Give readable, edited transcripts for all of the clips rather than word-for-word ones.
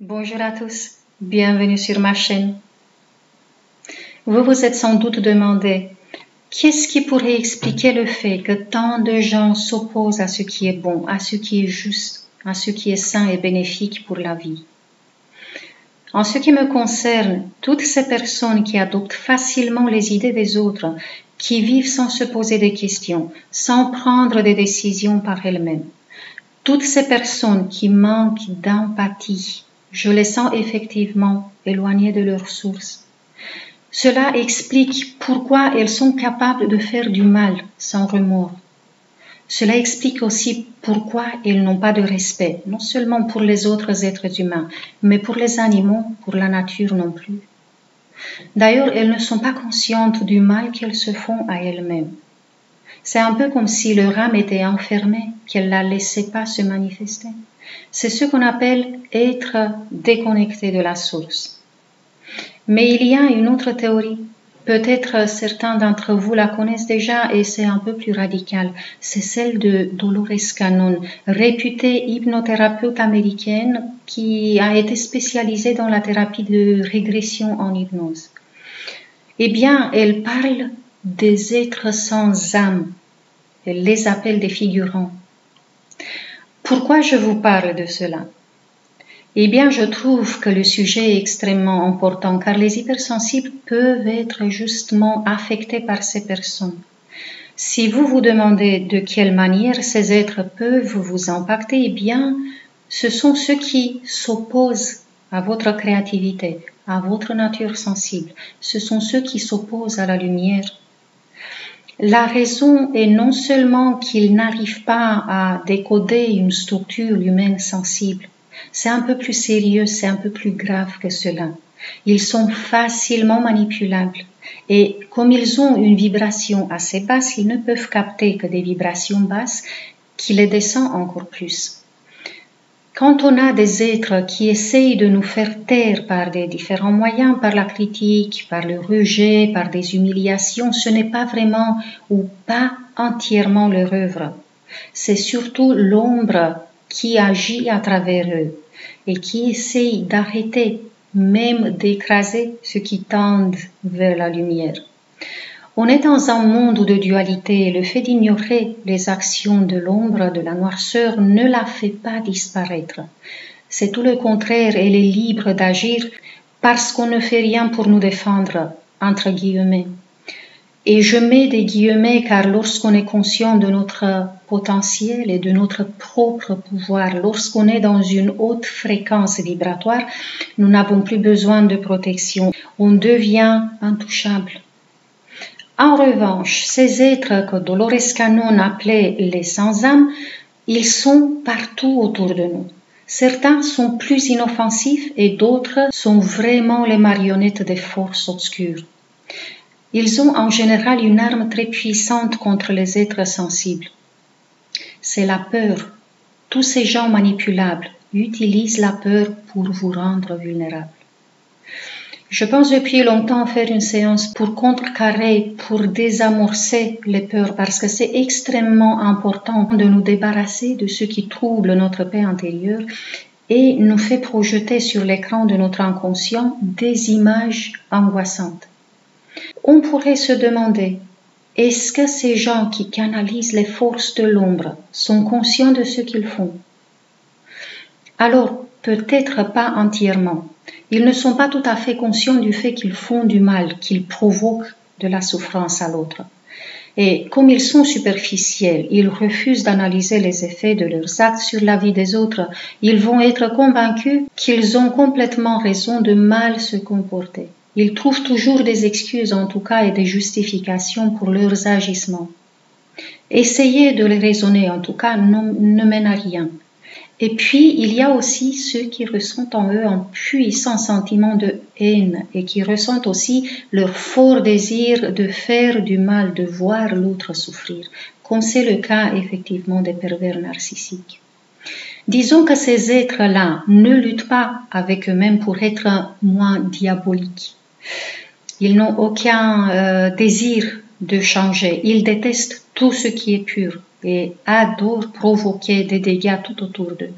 Bonjour à tous, bienvenue sur ma chaîne. Vous vous êtes sans doute demandé, qu'est-ce qui pourrait expliquer le fait que tant de gens s'opposent à ce qui est bon, à ce qui est juste, à ce qui est sain et bénéfique pour la vie? En ce qui me concerne, toutes ces personnes qui adoptent facilement les idées des autres, qui vivent sans se poser des questions, sans prendre des décisions par elles-mêmes, toutes ces personnes qui manquent d'empathie, je les sens effectivement éloignées de leur source. Cela explique pourquoi elles sont capables de faire du mal sans remords. Cela explique aussi pourquoi elles n'ont pas de respect, non seulement pour les autres êtres humains, mais pour les animaux, pour la nature non plus. D'ailleurs, elles ne sont pas conscientes du mal qu'elles se font à elles-mêmes. C'est un peu comme si leur âme était enfermée, qu'elle ne la laissait pas se manifester. C'est ce qu'on appelle être déconnecté de la source. Mais il y a une autre théorie. Peut-être certains d'entre vous la connaissent déjà et c'est un peu plus radical. C'est celle de Dolores Cannon, réputée hypnothérapeute américaine qui a été spécialisée dans la thérapie de régression en hypnose. Eh bien, elle parle des êtres sans âme. Elle les appelle des figurants. Pourquoi je vous parle de cela? Eh bien, je trouve que le sujet est extrêmement important car les hypersensibles peuvent être justement affectés par ces personnes. Si vous vous demandez de quelle manière ces êtres peuvent vous impacter, eh bien, ce sont ceux qui s'opposent à votre créativité, à votre nature sensible. Ce sont ceux qui s'opposent à la lumière. La raison est non seulement qu'ils n'arrivent pas à décoder une structure humaine sensible, c'est un peu plus sérieux, c'est un peu plus grave que cela. Ils sont facilement manipulables et comme ils ont une vibration assez basse, ils ne peuvent capter que des vibrations basses qui les descendent encore plus. Quand on a des êtres qui essayent de nous faire taire par des différents moyens, par la critique, par le rejet, par des humiliations, ce n'est pas vraiment ou pas entièrement leur œuvre. C'est surtout l'ombre qui agit à travers eux et qui essaye d'arrêter, même d'écraser ceux qui tendent vers la lumière. On est dans un monde de dualité et le fait d'ignorer les actions de l'ombre, de la noirceur, ne la fait pas disparaître. C'est tout le contraire, elle est libre d'agir parce qu'on ne fait rien pour nous défendre, entre guillemets. Et je mets des guillemets car lorsqu'on est conscient de notre potentiel et de notre propre pouvoir, lorsqu'on est dans une haute fréquence vibratoire, nous n'avons plus besoin de protection. On devient intouchable. En revanche, ces êtres que Dolores Cannon appelait les sans-âme, ils sont partout autour de nous. Certains sont plus inoffensifs et d'autres sont vraiment les marionnettes des forces obscures. Ils ont en général une arme très puissante contre les êtres sensibles. C'est la peur. Tous ces gens manipulables utilisent la peur pour vous rendre vulnérable. Je pense depuis longtemps faire une séance pour contrecarrer, pour désamorcer les peurs parce que c'est extrêmement important de nous débarrasser de ce qui trouble notre paix intérieure et nous fait projeter sur l'écran de notre inconscient des images angoissantes. On pourrait se demander, est-ce que ces gens qui canalisent les forces de l'ombre sont conscients de ce qu'ils font? Alors, peut-être pas entièrement. Ils ne sont pas tout à fait conscients du fait qu'ils font du mal, qu'ils provoquent de la souffrance à l'autre. Et comme ils sont superficiels, ils refusent d'analyser les effets de leurs actes sur la vie des autres. Ils vont être convaincus qu'ils ont complètement raison de mal se comporter. Ils trouvent toujours des excuses en tout cas et des justifications pour leurs agissements. Essayer de les raisonner en tout cas ne mène à rien. Et puis, il y a aussi ceux qui ressentent en eux un puissant sentiment de haine et qui ressentent aussi leur fort désir de faire du mal, de voir l'autre souffrir, comme c'est le cas effectivement des pervers narcissiques. Disons que ces êtres-là ne luttent pas avec eux-mêmes pour être moins diaboliques. Ils n'ont aucun désir de changer. Ils détestent tout ce qui est pur et adorent provoquer des dégâts tout autour d'eux.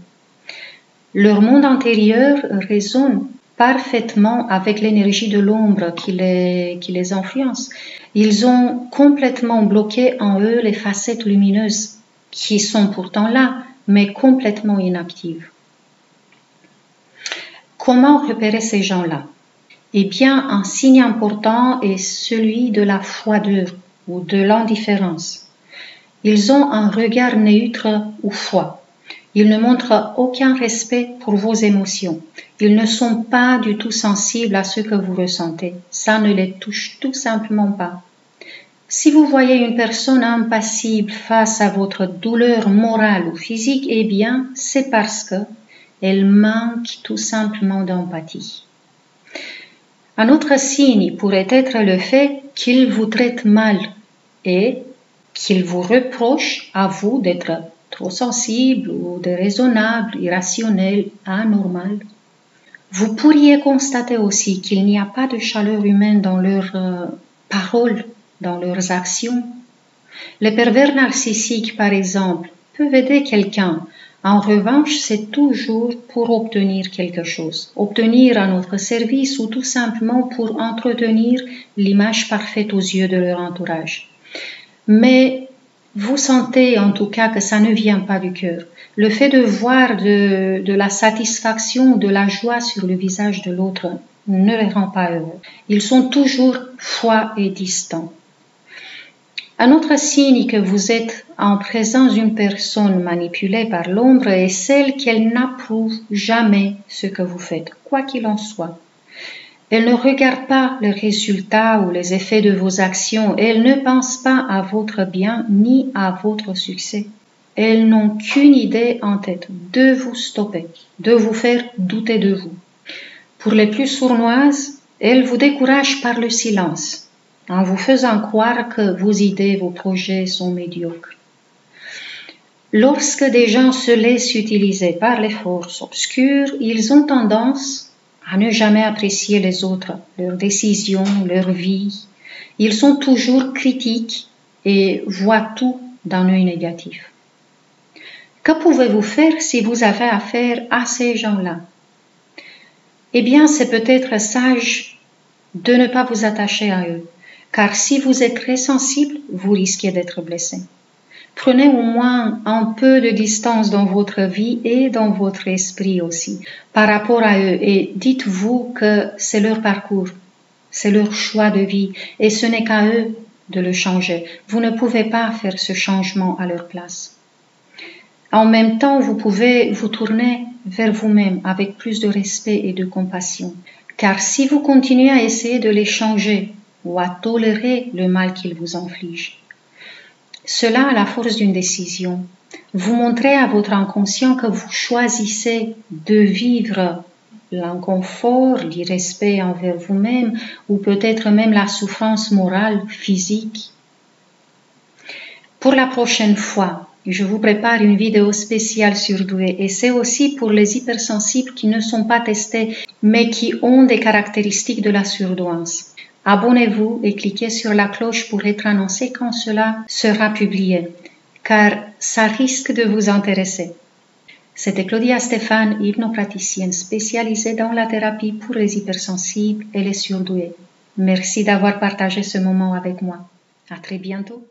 Leur monde intérieur résonne parfaitement avec l'énergie de l'ombre qui les influence. Ils ont complètement bloqué en eux les facettes lumineuses qui sont pourtant là, mais complètement inactives. Comment repérer ces gens-là? Eh bien, un signe important est celui de la froideur ou de l'indifférence. Ils ont un regard neutre ou froid. Ils ne montrent aucun respect pour vos émotions. Ils ne sont pas du tout sensibles à ce que vous ressentez. Ça ne les touche tout simplement pas. Si vous voyez une personne impassible face à votre douleur morale ou physique, eh bien, c'est parce qu'elle manque tout simplement d'empathie. Un autre signe pourrait être le fait qu'il vous traite mal et qu'il vous reproche à vous d'être trop sensible ou déraisonnable, irrationnel, anormal. Vous pourriez constater aussi qu'il n'y a pas de chaleur humaine dans leurs paroles, dans leurs actions. Les pervers narcissiques, par exemple, peuvent aider quelqu'un. En revanche, c'est toujours pour obtenir quelque chose, obtenir un autre service ou tout simplement pour entretenir l'image parfaite aux yeux de leur entourage. Mais vous sentez en tout cas que ça ne vient pas du cœur. Le fait de voir de la satisfaction, de la joie sur le visage de l'autre ne les rend pas heureux. Ils sont toujours froids et distants. Un autre signe que vous êtes en présence d'une personne manipulée par l'ombre est celle qu'elle n'approuve jamais ce que vous faites, quoi qu'il en soit. Elle ne regarde pas les résultats ou les effets de vos actions. Elle ne pense pas à votre bien ni à votre succès. Elles n'ont qu'une idée en tête, de vous stopper, de vous faire douter de vous. Pour les plus sournoises, elles vous découragent par le silence, en vous faisant croire que vos idées, vos projets sont médiocres. Lorsque des gens se laissent utiliser par les forces obscures, ils ont tendance à ne jamais apprécier les autres, leurs décisions, leur vie. Ils sont toujours critiques et voient tout d'un œil négatif. Que pouvez-vous faire si vous avez affaire à ces gens-là? Eh bien, c'est peut-être sage de ne pas vous attacher à eux, car si vous êtes très sensible, vous risquez d'être blessé. Prenez au moins un peu de distance dans votre vie et dans votre esprit aussi par rapport à eux et dites-vous que c'est leur parcours, c'est leur choix de vie et ce n'est qu'à eux de le changer. Vous ne pouvez pas faire ce changement à leur place. En même temps, vous pouvez vous tourner vers vous-même avec plus de respect et de compassion. Car si vous continuez à essayer de les changer ou à tolérer le mal qu'ils vous infligent, cela a la force d'une décision. Vous montrez à votre inconscient que vous choisissez de vivre l'inconfort, l'irrespect envers vous-même ou peut-être même la souffrance morale, physique. Pour la prochaine fois, je vous prépare une vidéo spéciale surdouée et c'est aussi pour les hypersensibles qui ne sont pas testés mais qui ont des caractéristiques de la surdouance. Abonnez-vous et cliquez sur la cloche pour être annoncé quand cela sera publié, car ça risque de vous intéresser. C'était Claudia Stéphane, hypnopraticienne spécialisée dans la thérapie pour les hypersensibles et les surdoués. Merci d'avoir partagé ce moment avec moi. À très bientôt.